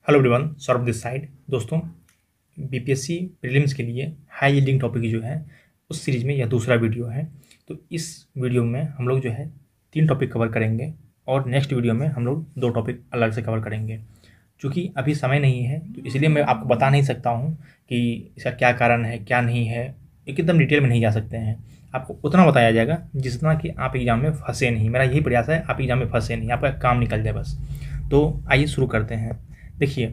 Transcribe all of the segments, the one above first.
Hello everyone, Saurabh this side. दोस्तों, BPSC prelims के लिए हाई यील्डिंग टॉपिक जो है उस सीरीज में यह दूसरा वीडियो है। तो इस वीडियो में हम लोग जो है 3 टॉपिक कवर करेंगे और नेक्स्ट वीडियो में हम लोग 2 टॉपिक अलग से कवर करेंगे। चूँकि अभी समय नहीं है तो इसलिए मैं आपको बता नहीं सकता हूँ कि इसका क्या कारण है, क्या नहीं है। एकदम डिटेल में नहीं जा सकते हैं। आपको उतना बताया जाएगा जितना कि आप एग्ज़ाम में फंसे नहीं। मेरा यही प्रयास है, आप एग्ज़ाम में फंसे नहीं, आपका काम निकल जाए बस। तो आइए शुरू करते हैं। देखिए,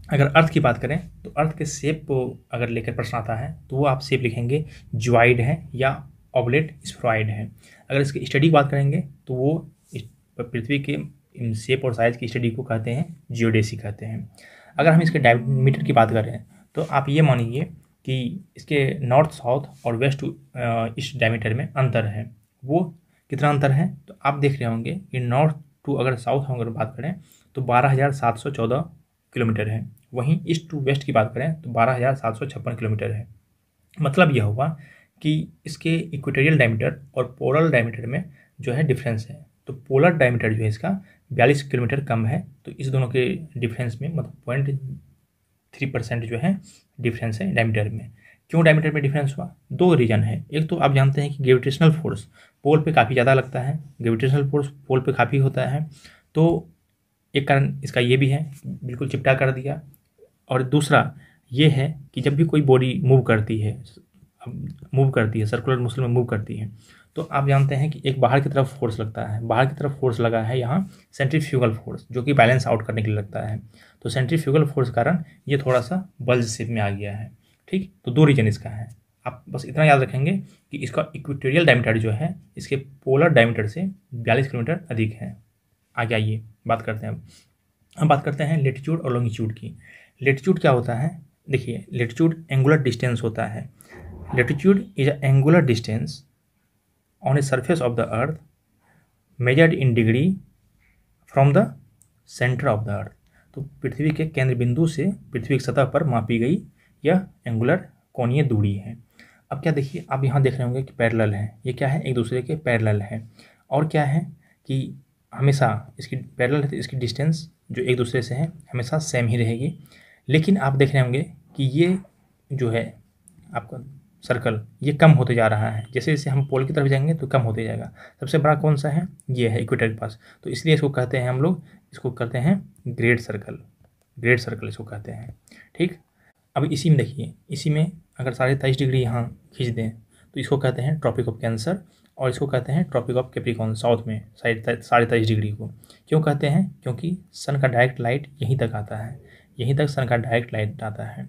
अगर अर्थ की बात करें तो अर्थ के शेप को अगर लेकर प्रश्न आता है तो वो आप शेप लिखेंगे ज्वाइड है या ऑबलेट स्फेरॉइड है। अगर इसकी स्टडी की बात करेंगे तो वो पृथ्वी के शेप और साइज की स्टडी को कहते हैं जियोडेसी कहते हैं। अगर हम इसके डायमीटर की बात करें तो आप ये मानिए कि इसके नॉर्थ साउथ और वेस्ट टू ईस्ट डायमीटर में अंतर है। वो कितना अंतर है तो आप देख रहे होंगे कि नॉर्थ टू अगर साउथ हम अगर बात करें तो 12,714 किलोमीटर है। वहीं ईस्ट टू वेस्ट की बात करें तो 12,756 किलोमीटर है। मतलब यह हुआ कि इसके इक्वेटोरियल डायमीटर और पोलर डायमीटर में जो है डिफरेंस है। तो पोलर डायमीटर जो है इसका 42 किलोमीटर कम है। तो इस दोनों के डिफरेंस में मतलब 0.3% जो है डिफरेंस है डायमीटर में। क्यों डायमीटर में डिफरेंस हुआ? 2 रीज़न है। एक तो आप जानते हैं कि ग्रेविटेशनल फोर्स पोल पे काफ़ी ज़्यादा लगता है, ग्रेविटेशनल फोर्स पोल पे काफ़ी होता है। तो एक कारण इसका ये भी है, बिल्कुल चिपटा कर दिया। और दूसरा ये है कि जब भी कोई बॉडी मूव करती है सर्कुलर मोशन में मूव करती है तो आप जानते हैं कि एक बाहर की तरफ फोर्स लगता है। बाहर की तरफ फोर्स लगा है यहाँ सेंट्रीफ्यूगल फोर्स, जो कि बैलेंस आउट करने के लिए लगता है। तो सेंट्रीफ्यूगल फोर्स कारण ये थोड़ा सा बल्ज शेप में आ गया है। ठीक, तो 2 रीजन इसका है। आप बस इतना याद रखेंगे कि इसका इक्वेटोरियल डायमीटर जो है इसके पोलर डायमीटर से 42 किलोमीटर अधिक है। आगे आइए बात करते हैं। अब बात करते हैं लेटीट्यूड और लॉन्गिट्यूड की। लेटीट्यूड क्या होता है? देखिए, लेटीट्यूड एंगुलर डिस्टेंस होता है। Latitude is a angular distance on a surface of the earth measured in degree from the centre of the earth. तो पृथ्वी के केंद्र बिंदु से पृथ्वी की सतह पर मापी गई यह एंगुलर कोणीय दूरी है। अब क्या देखिए, आप यहाँ देख रहे होंगे कि पैरेलल है। ये क्या है? एक दूसरे के पैरेलल है। और क्या है कि हमेशा इसकी पैरेलल है तो इसकी डिस्टेंस जो एक दूसरे से है हमेशा सेम ही रहेगी। लेकिन आप देख रहे होंगे कि ये जो है आपका सर्कल ये कम होते जा रहा है। जैसे जैसे हम पोल की तरफ जाएंगे तो कम होते जाएगा। सबसे बड़ा कौन सा है? ये है इक्वेटर के पास। तो इसलिए इसको कहते हैं हम लोग, इसको करते हैं ग्रेट सर्कल। ग्रेट सर्कल इसको कहते हैं। ठीक, अब इसी में देखिए, इसी में अगर 23.5 डिग्री यहाँ खींच दें तो इसको कहते हैं ट्रॉपिक ऑफ कैंसर और इसको कहते हैं ट्रॉपिक ऑफ कैप्रिकॉर्न साउथ में 23.5 डिग्री को। क्यों कहते हैं? क्योंकि सन का डायरेक्ट लाइट यहीं तक आता है। यहीं तक सन का डायरेक्ट लाइट आता है।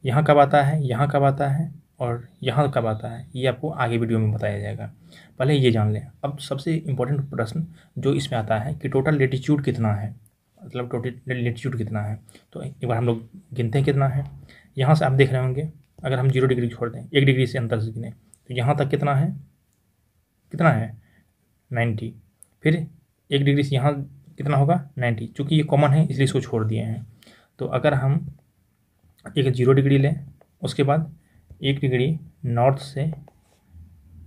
यहाँ कब आता है, यहाँ कब आता है और यहाँ कब आता है, ये आपको आगे वीडियो में बताया जाएगा। पहले ये जान लें। अब सबसे इम्पोर्टेंट प्रश्न जो इसमें आता है कि टोटल लेटीट्यूड कितना है, मतलब टोटल लेटीट्यूड कितना है। तो एक बार हम लोग गिनते हैं कितना है। यहाँ से आप देख रहे होंगे अगर हम 0 डिग्री छोड़ दें, 1 डिग्री से अंतर से गिने तो यहाँ तक कितना है? कितना है? 90। फिर 1 डिग्री से यहाँ कितना होगा? 90। चूँकि ये कॉमन है इसलिए इसको छोड़ दिए हैं। तो अगर हम एक 0 डिग्री लें, उसके बाद 1 डिग्री नॉर्थ से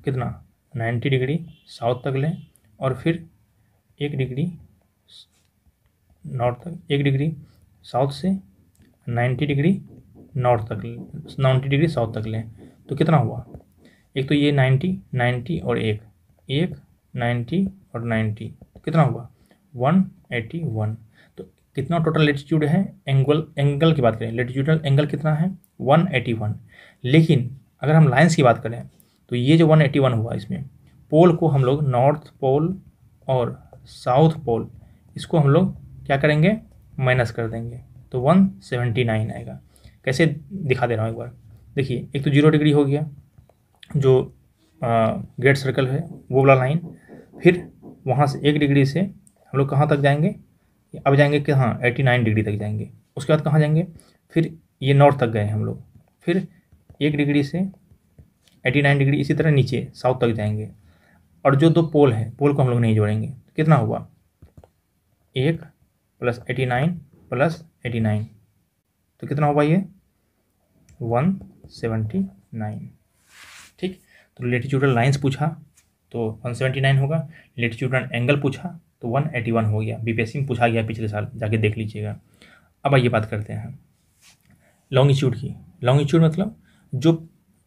कितना 90 डिग्री साउथ तक लें और फिर 1 डिग्री नॉर्थ तक, 1 डिग्री साउथ से 90 डिग्री नॉर्थ तक, 90 डिग्री साउथ तक लें तो कितना हुआ? एक तो ये 90 90 और 1 90 और 90 कितना हुआ? 181। तो कितना टोटल लेटीट्यूड है? एंगल की बात करें, लेटीट्यूडल एंगल कितना है? 181। लेकिन अगर हम लाइंस की बात करें तो ये जो 181 हुआ इसमें पोल को हम लोग नॉर्थ पोल और साउथ पोल इसको हम लोग क्या करेंगे? माइनस कर देंगे तो 179 आएगा। कैसे दिखा दे रहा हूँ एक बार। देखिए, एक तो 0 डिग्री हो गया जो ग्रेट सर्कल है वो वाला लाइन। फिर वहाँ से 1 डिग्री से हम लोग कहाँ तक जाएंगे? अब जाएंगे कि हाँ 89 डिग्री तक जाएंगे। उसके बाद कहाँ जाएंगे? फिर ये नॉर्थ तक गए हम लोग। फिर 1 डिग्री से 89 डिग्री इसी तरह नीचे साउथ तक जाएंगे। और जो 2 पोल है पोल को हम लोग नहीं जोड़ेंगे। कितना हुआ? 1 + 89 + 89 तो कितना हुआ? ये 179। ठीक, तो लेटीट्यूडल लाइंस पूछा तो 179 होगा। लेटीट्यूडल एंगल पूछा तो 181 हो गया। बीपीएससी में पूछा गया पिछले साल, जाके देख लीजिएगा। अब आइए बात करते हैं लॉन्गिट्यूड की। लॉन्गिट्यूड मतलब जो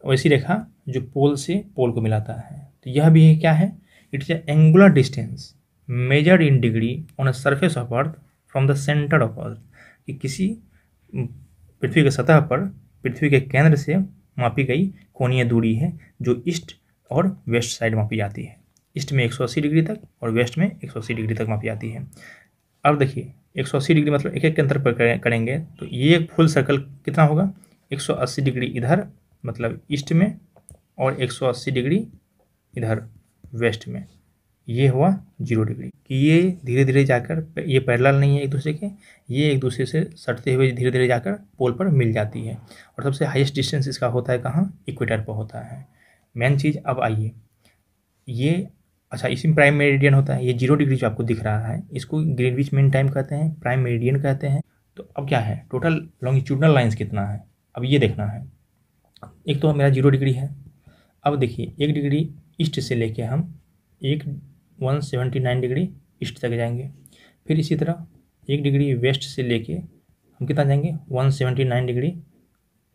वैसी रेखा जो पोल से पोल को मिलाता है। तो यह भी है क्या है, it is angular distance measured in degree on a surface of earth from the centre of earth, कि किसी पृथ्वी की सतह पर पृथ्वी के केंद्र से मापी गई कोणीय दूरी है जो ईस्ट और वेस्ट साइड मापी जाती है। ईस्ट में 180 डिग्री तक और वेस्ट में 180 डिग्री तक मापी जाती है। अब देखिए 180 डिग्री मतलब एक एक के अंतर पर करेंगे तो ये एक फुल सर्कल कितना होगा, 180 डिग्री इधर मतलब ईस्ट में और 180 डिग्री इधर वेस्ट में, ये हुआ 0 डिग्री। कि ये धीरे धीरे जाकर ये पैरेलल नहीं है एक दूसरे के, ये एक दूसरे से सटते हुए धीरे धीरे जाकर पोल पर मिल जाती है। और सबसे हाईएस्ट डिस्टेंस इसका होता है कहाँ, इक्वेटर पर होता है। मेन चीज़ अब आइए, ये अच्छा इसी में प्राइम मेरिडियन होता है। ये 0 डिग्री जो आपको दिख रहा है इसको ग्रीनविच मीन टाइम कहते हैं, प्राइम मेरिडियन कहते हैं। तो अब क्या है, टोटल लॉन्गिट्यूडनल लाइंस कितना है, अब ये देखना है। एक तो मेरा 0 डिग्री है। अब देखिए 1 डिग्री ईस्ट से लेके हम 179 डिग्री ईस्ट तक जाएंगे। फिर इसी तरह 1 डिग्री वेस्ट से लेके हम कितना जाएंगे, 179 डिग्री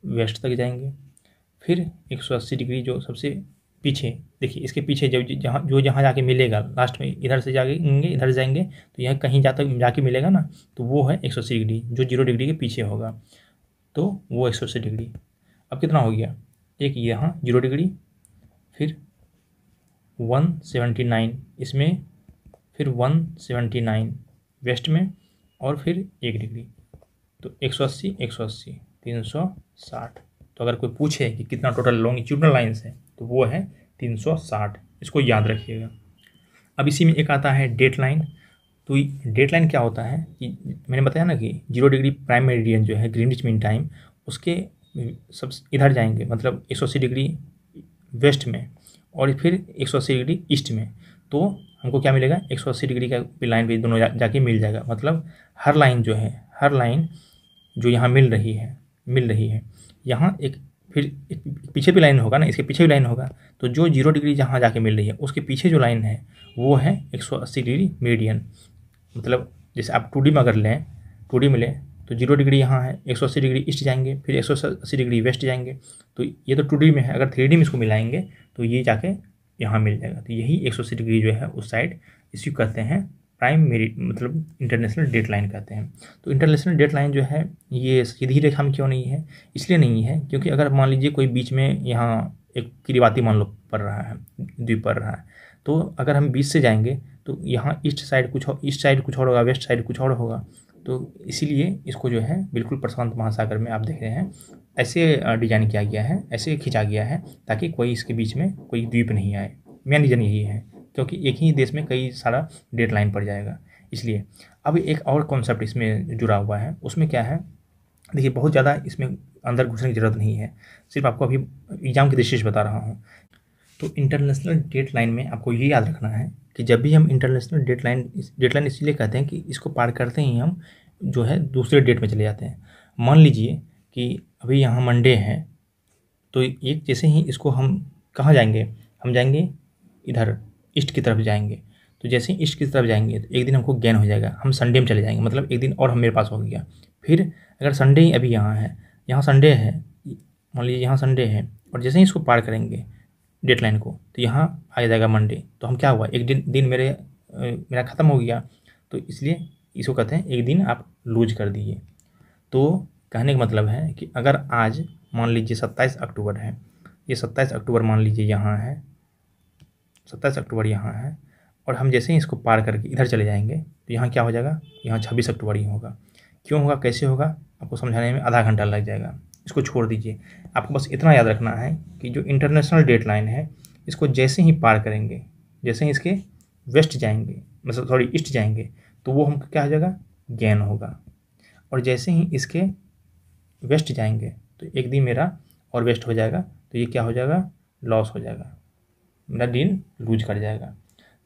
वेस्ट तक जाएंगे। फिर 180 डिग्री जो सबसे पीछे, देखिए इसके पीछे जब जहाँ जाके मिलेगा लास्ट में, इधर से जाएंगे इधर जाएंगे तो यह कहीं जाके मिलेगा ना, तो वो है 180 डिग्री जो 0 डिग्री के पीछे होगा, तो वो 180 डिग्री। अब कितना हो गया, एक यहाँ 0 डिग्री, फिर 179 इसमें, फिर 179 वेस्ट में, और फिर 1 डिग्री, तो 180 180 360। तो अगर कोई पूछे कि कितना टोटल लॉन्गिट्यूडनल लाइंस है तो वो है 360, इसको याद रखिएगा। अब इसी में एक आता है डेट लाइन। तो डेट लाइन क्या होता है कि मैंने बताया ना कि 0 डिग्री प्राइम मेरिडियन जो है ग्रीनविच मीन टाइम, उसके सब इधर जाएंगे मतलब 180 डिग्री वेस्ट में और फिर 180 डिग्री ईस्ट में, तो हमको क्या मिलेगा, 180 डिग्री का लाइन भी दोनों जाके मिल जाएगा। मतलब हर लाइन जो है, हर लाइन जो यहाँ मिल रही है यहाँ एक, फिर एक पीछे भी लाइन होगा ना, इसके पीछे भी लाइन होगा, तो जो 0 डिग्री जहाँ जाके मिल रही है उसके पीछे जो लाइन है वो है 180 डिग्री मेरिडियन। मतलब जैसे आप 2D में अगर लें, 2D में लें तो 0 डिग्री यहाँ है, 180 डिग्री ईस्ट जाएंगे, फिर 180 डिग्री वेस्ट जाएंगे, तो ये तो 2D में है। अगर 3D में इसको मिलाएंगे तो ये जाके यहाँ मिल जाएगा। तो यही 180 डिग्री जो है उस साइड, इसी कहते हैं प्राइम मेरिट, मतलब इंटरनेशनल डेट लाइन कहते हैं। तो इंटरनेशनल डेट लाइन जो है ये सीधी रेखा में क्यों नहीं है, इसलिए नहीं है क्योंकि अगर मान लीजिए कोई बीच में यहाँ एक किरीबाती मान लो पड़ रहा है, द्वीप पड़ रहा है, तो अगर हम बीच से जाएंगे तो यहाँ ईस्ट साइड कुछ और होगा, वेस्ट साइड कुछ और होगा। तो इसीलिए इसको जो है बिल्कुल प्रशांत महासागर में आप देख रहे हैं ऐसे डिजाइन किया गया है, ऐसे खींचा गया है ताकि कोई इसके बीच में कोई द्वीप नहीं आए। मेन रीज़न यही है क्योंकि एक ही देश में कई सारा डेट लाइन पड़ जाएगा इसलिए। अब एक और कॉन्सेप्ट इसमें जुड़ा हुआ है, उसमें क्या है, देखिए बहुत ज़्यादा इसमें अंदर घुसने की ज़रूरत नहीं है, सिर्फ आपको अभी एग्जाम की दृष्टि से बता रहा हूँ। तो इंटरनेशनल डेट लाइन में आपको ये याद रखना है कि जब भी हम इंटरनेशनल डेट लाइन इसलिए कहते हैं कि इसको पार करते ही हम जो है दूसरे डेट में चले जाते हैं। मान लीजिए कि अभी यहाँ मंडे है, तो एक जैसे ही इसको हम कहाँ जाएंगे, हम जाएंगे इधर ईस्ट की तरफ जाएंगे। तो जैसे ही ईस्ट की तरफ जाएंगे तो एक दिन हमको गेन हो जाएगा, हम संडे में चले जाएंगे, मतलब एक दिन और हम मेरे पास हो गया। फिर अगर संडे ही अभी यहाँ है, यहाँ संडे है, मान लीजिए यहाँ संडे है, और जैसे ही इसको पार करेंगे डेट लाइन को तो यहाँ आ जाएगा मंडे, तो हम क्या हुआ, एक दिन मेरा ख़त्म हो गया। तो इसलिए इसको कहते हैं एक दिन आप लूज कर दीजिए। तो कहने का मतलब है कि अगर आज मान लीजिए 27 अक्टूबर है, ये 27 अक्टूबर मान लीजिए यहाँ है, 27 अक्टूबर यहाँ है, और हम जैसे ही इसको पार करके इधर चले जाएंगे तो यहाँ क्या हो जाएगा, यहाँ 26 अक्टूबर ही होगा। क्यों होगा, कैसे होगा, आपको समझाने में आधा घंटा लग जाएगा, इसको छोड़ दीजिए। आपको बस इतना याद रखना है कि जो इंटरनेशनल डेट लाइन है इसको जैसे ही पार करेंगे, जैसे ही इसके वेस्ट जाएंगे, मतलब सॉरी ईस्ट जाएंगे, तो वो हमको क्या हो जाएगा, गेन होगा। और जैसे ही इसके वेस्ट जाएंगे तो एक दिन मेरा और वेस्ट हो जाएगा, तो ये क्या हो जाएगा, लॉस हो जाएगा, मेरा दिन लूज कर जाएगा।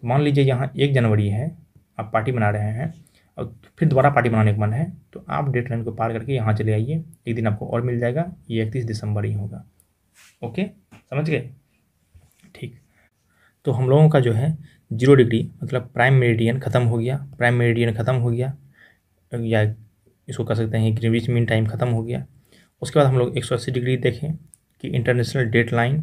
तो मान लीजिए यहाँ 1 जनवरी है, आप पार्टी मना रहे हैं और फिर दोबारा पार्टी मनाने का मन है, तो आप डेट लाइन को पार करके यहाँ चले आइए, एक दिन आपको और मिल जाएगा, ये 31 दिसंबर ही होगा। ओके, समझ गए, ठीक। तो हम लोगों का जो है 0 डिग्री मतलब प्राइम मेरिडियन ख़त्म हो गया, या इसको कर सकते हैं ग्रीनविच मीन टाइम ख़त्म हो गया। उसके बाद हम लोग 180 डिग्री देखें कि इंटरनेशनल डेट लाइन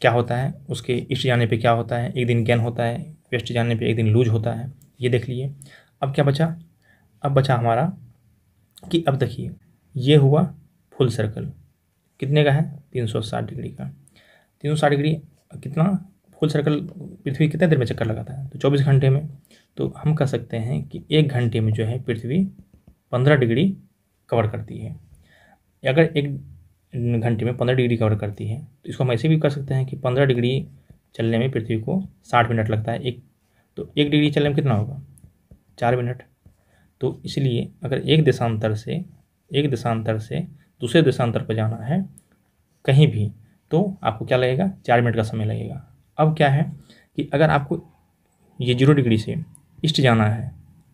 क्या होता है, उसके ईस्ट जाने पे क्या होता है, एक दिन गेन होता है, वेस्ट जाने पे एक दिन लूज होता है, ये देख लिए। अब क्या बचा, अब बचा हमारा कि अब देखिए ये हुआ फुल सर्कल, कितने का है 360 डिग्री का। 360 डिग्री कितना फुल सर्कल पृथ्वी कितने देर में चक्कर लगाता है, तो 24 घंटे में। तो हम कह सकते हैं कि 1 घंटे में जो है पृथ्वी 15 डिग्री कवर करती है। अगर 1 घंटे में 15 डिग्री कवर करती है तो इसको हम ऐसे भी कर सकते हैं कि 15 डिग्री चलने में पृथ्वी को 60 मिनट लगता है। तो 1 डिग्री चलने में कितना होगा 4 मिनट। तो इसलिए अगर एक देशांतर से दूसरे देशांतर पर जाना है कहीं भी तो आपको क्या लगेगा 4 मिनट का समय लगेगा। अब क्या है कि अगर आपको ये 0 डिग्री से ईस्ट जाना है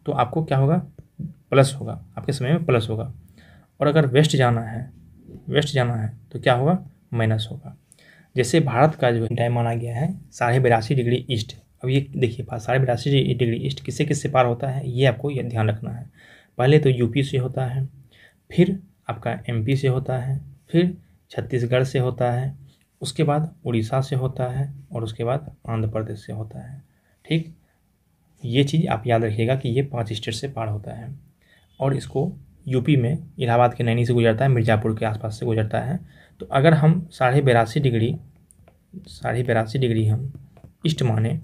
तो आपको क्या होगा प्लस होगा, आपके समय में प्लस होगा। और अगर वेस्ट जाना है तो क्या होगा माइनस होगा। जैसे भारत का जो टाइम माना गया है 82.5 डिग्री ईस्ट। अब ये देखिए 82.5 डिग्री ईस्ट किससे किससे पार होता है, ये आपको ये ध्यान रखना है। पहले तो यूपी से होता है, फिर आपका एमपी से होता है, फिर छत्तीसगढ़ से होता है, उसके बाद उड़ीसा से होता है और उसके बाद आंध्र प्रदेश से होता है। ठीक, ये चीज़ आप याद रखिएगा कि ये 5 स्टेट से पार होता है। और इसको यूपी में इलाहाबाद के नैनी से गुजरता है, मिर्ज़ापुर के आसपास से गुजरता है। तो अगर हम 82.5 डिग्री हम ईस्ट माने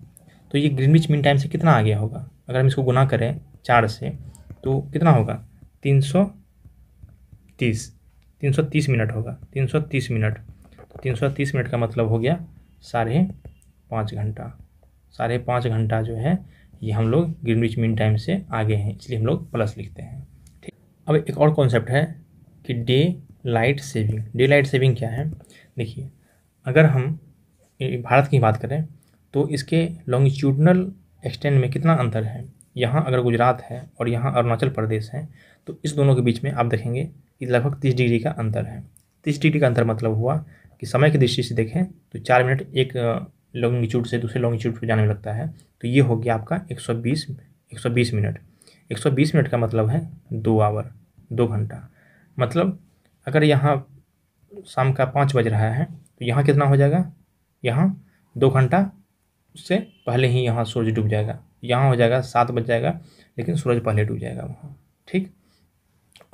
तो ये ग्रीनविच मीन टाइम से कितना आ गया होगा। अगर हम इसको गुना करें 4 से तो कितना होगा 330 मिनट होगा। 330 मिनट, 330 मिनट का मतलब हो गया 5.5 घंटा। 5.5 घंटा जो है ये हम लोग ग्रीनविच मीन टाइम से आगे हैं, इसलिए हम लोग प्लस लिखते हैं। ठीक, अब एक और कॉन्सेप्ट है कि day light saving. Day light saving क्या है, देखिए अगर हम भारत की बात करें तो इसके लॉन्गिट्यूडनल एक्सटेंड में कितना अंतर है। यहाँ अगर गुजरात है और यहाँ अरुणाचल प्रदेश है तो इस दोनों के बीच में आप देखेंगे कि लगभग 30 डिग्री का अंतर है। 30 डिग्री का अंतर मतलब हुआ कि समय की दृष्टि से देखें तो 4 मिनट एक लॉन्गिट्यूड से दूसरे लॉन्गिट्यूड पर जाने में लगता है। तो ये हो गया आपका 120 मिनट। 120 मिनट का मतलब है 2 आवर, 2 घंटा। मतलब अगर यहाँ शाम का 5 बज रहा है तो यहाँ कितना हो जाएगा, यहाँ 2 घंटा उससे पहले ही यहाँ सूरज डूब जाएगा। यहाँ हो जाएगा 7 बज जाएगा लेकिन सूरज पहले डूब जाएगा वहाँ। ठीक,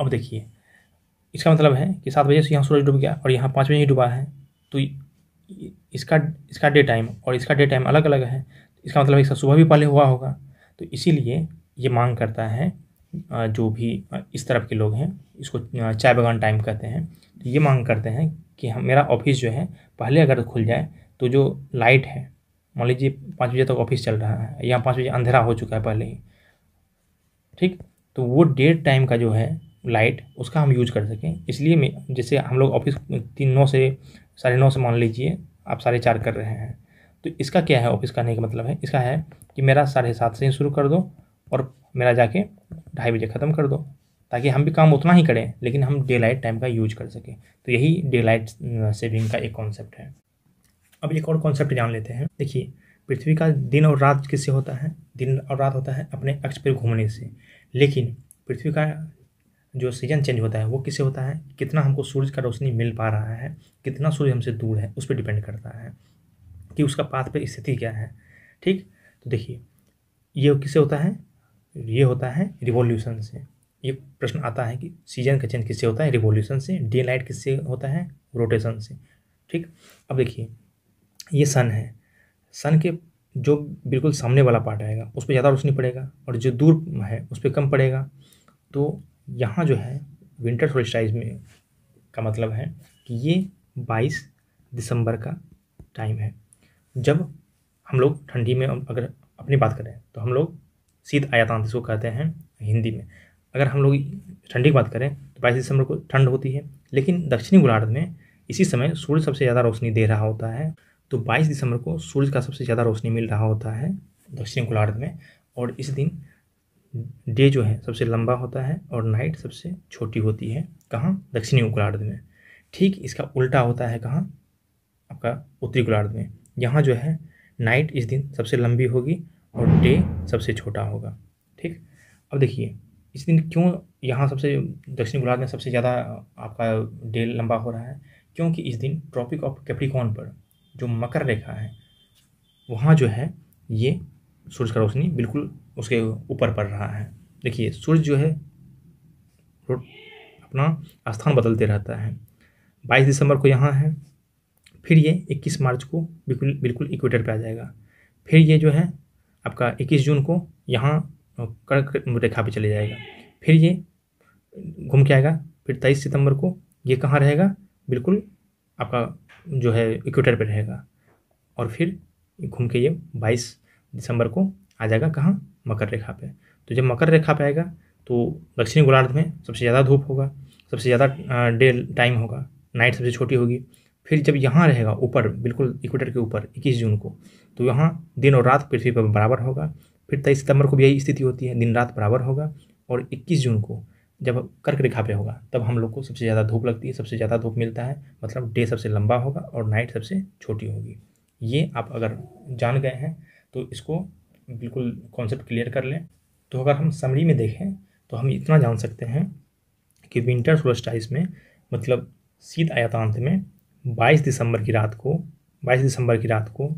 अब देखिए इसका मतलब है कि 7 बजे से यहाँ सूरज डूब गया और यहाँ 5 बजे ही डूबा है। तो इसका डे टाइम और इसका डे टाइम अलग अलग है। इसका मतलब इसका सुबह भी पहले हुआ होगा। तो इसीलिए ये मांग करता है जो भी इस तरफ के लोग हैं, इसको चाय बागान टाइम कहते हैं। तो ये मांग करते हैं कि हम मेरा ऑफिस जो है पहले अगर खुल जाए तो जो लाइट है, मान लीजिए 5 बजे तक ऑफिस चल रहा है, यहाँ 5 बजे अंधेरा हो चुका है पहले ही। ठीक, तो वो डे टाइम का जो है लाइट उसका हम यूज कर सकें। इसलिए जैसे हम लोग ऑफिस 9 से 9:30 से मान लीजिए आप 4:30 कर रहे हैं, तो इसका क्या है ऑफिस करने का मतलब है, इसका है कि मेरा 7:30 से ही शुरू कर दो और मेरा जाके 2:30 बजे ख़त्म कर दो, ताकि हम भी काम उतना ही करें लेकिन हम डे लाइट टाइम का यूज कर सकें। तो यही डे लाइट सेविंग का एक कॉन्सेप्ट है। अब एक और कॉन्सेप्ट जान लेते हैं। देखिए पृथ्वी का दिन और रात किससे होता है, दिन और रात होता है अपने अक्ष पर घूमने से। लेकिन पृथ्वी का जो सीजन चेंज होता है वो किससे होता है, कितना हमको सूरज का रोशनी मिल पा रहा है, कितना सूर्य हमसे दूर है, उस पर डिपेंड करता है कि उसका पाथ पे स्थिति क्या है। ठीक, तो देखिए ये किससे होता है, ये होता है रिवॉल्यूशन से। ये प्रश्न आता है कि सीजन का चेंज किससे होता है, रिवॉल्यूशन से। डे लाइट किससे होता है, रोटेशन से। ठीक, अब देखिए ये सन है, सन के जो बिल्कुल सामने वाला पार्ट आएगा उस पर ज़्यादा रोशनी पड़ेगा और जो दूर है उस पर कम पड़ेगा। तो यहाँ जो है विंटर सोल्स्टिस में का मतलब है कि ये 22 दिसंबर का टाइम है। जब हम लोग ठंडी में अगर अपनी बात करें तो हम लोग शीत आयातांत इसको कहते हैं हिंदी में। अगर हम लोग ठंडी की बात करें तो 22 दिसंबर को ठंड होती है, लेकिन दक्षिणी गोलार्ध में इसी समय सूर्य सबसे ज़्यादा रोशनी दे रहा होता है। तो 22 दिसंबर को सूरज का सबसे ज़्यादा रोशनी मिल रहा होता है दक्षिणी गोलार्ध में, और इस दिन डे जो है सबसे लंबा होता है और नाइट सबसे छोटी होती है। कहाँ, दक्षिणी गोलार्ध में। ठीक इसका उल्टा होता है कहाँ, आपका उत्तरी गोलार्ध में। यहाँ जो है नाइट इस दिन सबसे लंबी होगी और डे सबसे छोटा होगा। ठीक, अब देखिए इस दिन क्यों यहाँ सबसे दक्षिणी गोलार्ध में सबसे ज़्यादा आपका डे लंबा हो रहा है? क्योंकि इस दिन ट्रॉपिक ऑफ कैप्रिकॉर्न पर जो मकर रेखा है वहाँ जो है ये सूरज का रोशनी बिल्कुल उसके ऊपर पड़ रहा है। देखिए सूर्य जो है अपना स्थान बदलते रहता है। 22 दिसंबर को यहाँ है, फिर ये 21 मार्च को बिल्कुल इक्वेटर पे आ जाएगा। फिर ये जो है आपका 21 जून को यहाँ कर्क रेखा पे चले जाएगा। फिर ये घूम के आएगा, फिर 23 सितंबर को ये कहाँ रहेगा? बिल्कुल आपका जो है इक्वेटर पे रहेगा। और फिर घूम के ये 22 दिसंबर को आ जाएगा कहाँ? मकर रेखा पे। तो जब मकर रेखा पे आएगा तो दक्षिणी गोलार्ध में सबसे ज़्यादा धूप होगा, सबसे ज़्यादा डे टाइम होगा, नाइट सबसे छोटी होगी। फिर जब यहाँ रहेगा ऊपर बिल्कुल इक्वेटर के ऊपर 21 जून को, तो यहाँ दिन और रात पृथ्वी पर बराबर होगा। फिर 23 सितंबर को भी यही स्थिति होती है, दिन रात बराबर होगा। और 21 जून को जब कर्क रेखा पे होगा तब हम लोग को सबसे ज़्यादा धूप लगती है, सबसे ज़्यादा धूप मिलता है, मतलब डे सबसे लंबा होगा और नाइट सबसे छोटी होगी। ये आप अगर जान गए हैं तो इसको बिल्कुल कॉन्सेप्ट क्लियर कर लें। तो अगर हम समरी में देखें तो हम इतना जान सकते हैं कि विंटर सोल्स्टिस में मतलब शीत अयतांत में 22 दिसंबर की रात को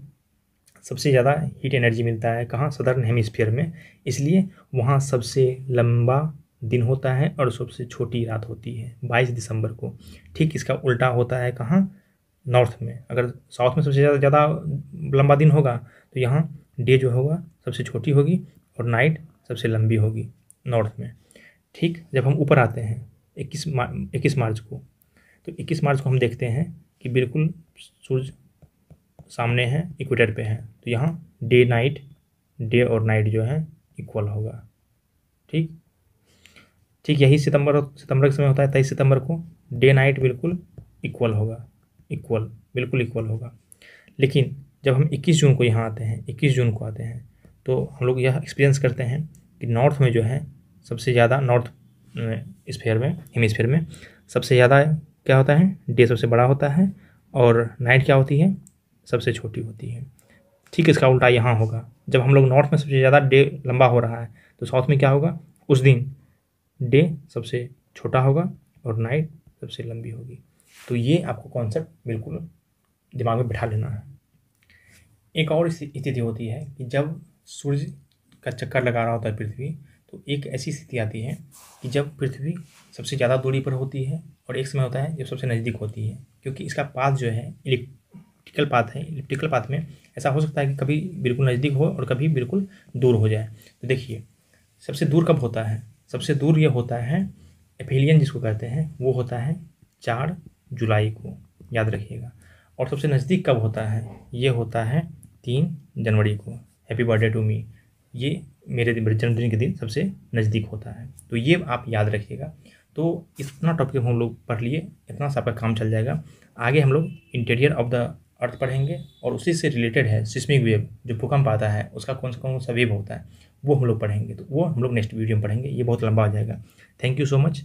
सबसे ज़्यादा हीट एनर्जी मिलता है कहाँ? सदर्न हेमिस्फीयर में। इसलिए वहाँ सबसे लंबा दिन होता है और सबसे छोटी रात होती है 22 दिसंबर को। ठीक इसका उल्टा होता है कहाँ? नॉर्थ में। अगर साउथ में सबसे ज़्यादा लंबा दिन होगा तो यहाँ डे जो होगा सबसे छोटी होगी और नाइट सबसे लंबी होगी नॉर्थ में। ठीक जब हम ऊपर आते हैं 21 मार्च को, तो 21 मार्च को हम देखते हैं कि बिल्कुल सूरज सामने है, इक्वेटर पे है। तो यहाँ डे और नाइट जो है इक्वल होगा। ठीक यही सितंबर के समय होता है। 23 सितंबर को डे नाइट बिल्कुल इक्वल होगा, बिल्कुल इक्वल होगा। लेकिन जब हम 21 जून को यहाँ आते हैं, 21 जून को आते हैं, तो हम लोग यह एक्सपीरियंस करते हैं कि नॉर्थ में जो है सबसे ज़्यादा नॉर्थ हेमिस्फीयर में सबसे ज़्यादा क्या होता है? डे सबसे बड़ा होता है और नाइट क्या होती है? सबसे छोटी होती है। ठीक इसका उल्टा यहाँ होगा। जब हम लोग नॉर्थ में सबसे ज़्यादा डे लंबा हो रहा है तो साउथ में क्या होगा? उस दिन डे सबसे छोटा होगा और नाइट सबसे लंबी होगी। तो ये आपको कॉन्सेप्ट बिल्कुल दिमाग में बिठा लेना है। एक और स्थिति होती है कि जब सूर्य का चक्कर लगा रहा होता है पृथ्वी, तो एक ऐसी स्थिति आती है कि जब पृथ्वी सबसे ज़्यादा दूरी पर होती है और एक समय होता है जब सबसे नज़दीक होती है। क्योंकि इसका पाथ जो है इलिप्टिकल पाथ में ऐसा हो सकता है कि कभी बिल्कुल नज़दीक हो और कभी बिल्कुल दूर हो जाए। तो देखिए सबसे दूर कब होता है? सबसे दूर ये होता है एफिलियन जिसको कहते हैं, वो होता है 4 जुलाई को, याद रखिएगा। और सबसे नज़दीक कब होता है? ये होता है 3 जनवरी को। हैप्पी बर्थडे टू मी, ये मेरे जन्मदिन के दिन सबसे नज़दीक होता है। तो ये आप याद रखिएगा। तो इतना टॉपिक हम लोग पढ़ लिए, इतना सा आपका काम चल जाएगा। आगे हम लोग इंटीरियर ऑफ द अर्थ पढ़ेंगे और उसी से रिलेटेड है सिस्मिक वेव, जो भूकंप आता है उसका कौन सा वेव होता है वो हम लोग पढ़ेंगे। तो वो हम लोग नेक्स्ट वीडियो में पढ़ेंगे। ये बहुत लंबा हो जाएगा। Thank you so much.